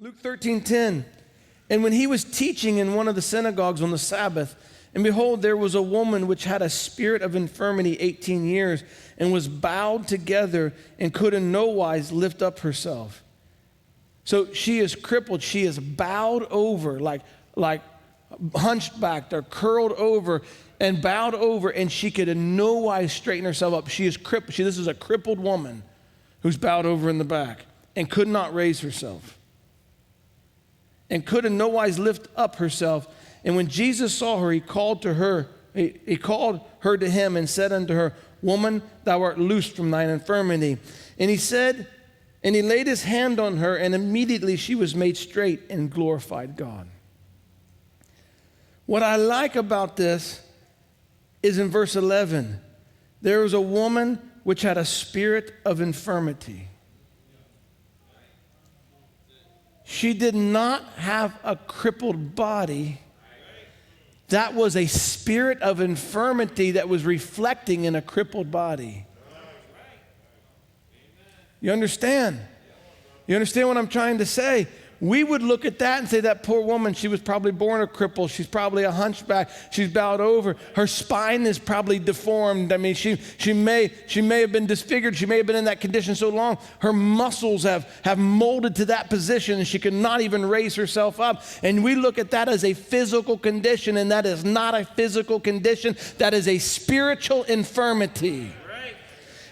Luke 13:10. And when he was teaching in one of the synagogues on the Sabbath, and behold, there was a woman which had a spirit of infirmity 18 years, and was bowed together, and could in no wise lift up herself. So she is crippled. She is bowed over, like hunchbacked or curled over and bowed over, and she could in no wise straighten herself up. She is crippled. This is a crippled woman who's bowed over in the back and could not raise herself, and could in no wise lift up herself. And when Jesus saw her, he called her to him and said unto her, Woman, thou art loosed from thine infirmity. And he laid his hand on her, and immediately she was made straight and glorified God. What I like about this is in verse 11, there was a woman which had a spirit of infirmity. She did not have a crippled body. That was a spirit of infirmity that was reflecting in a crippled body. You understand? You understand what I'm trying to say? We would look at that and say, that poor woman, she was probably born a cripple. She's probably a hunchback. She's bowed over. Her spine is probably deformed. I mean, she may have been disfigured. She may have been in that condition so long. Her muscles have molded to that position, and she could not even raise herself up. And we look at that as a physical condition, and that is not a physical condition. That is a spiritual infirmity.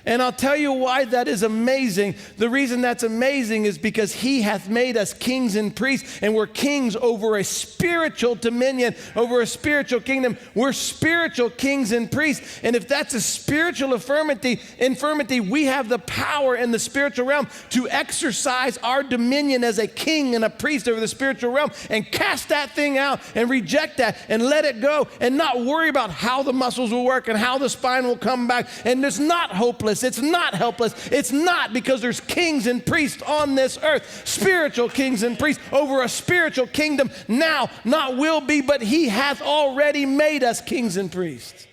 And I'll tell you why that is amazing. The reason that's amazing is because he hath made us kings and priests, and we're kings over a spiritual dominion, over a spiritual kingdom. We're spiritual kings and priests. And if that's a spiritual infirmity, we have the power in the spiritual realm to exercise our dominion as a king and a priest over the spiritual realm and cast that thing out and reject that and let it go and not worry about how the muscles will work and how the spine will come back. And it's not hopeless. It's not helpless. It's not, because there's kings and priests on this earth, spiritual kings and priests over a spiritual kingdom now, not will be, but he hath already made us kings and priests.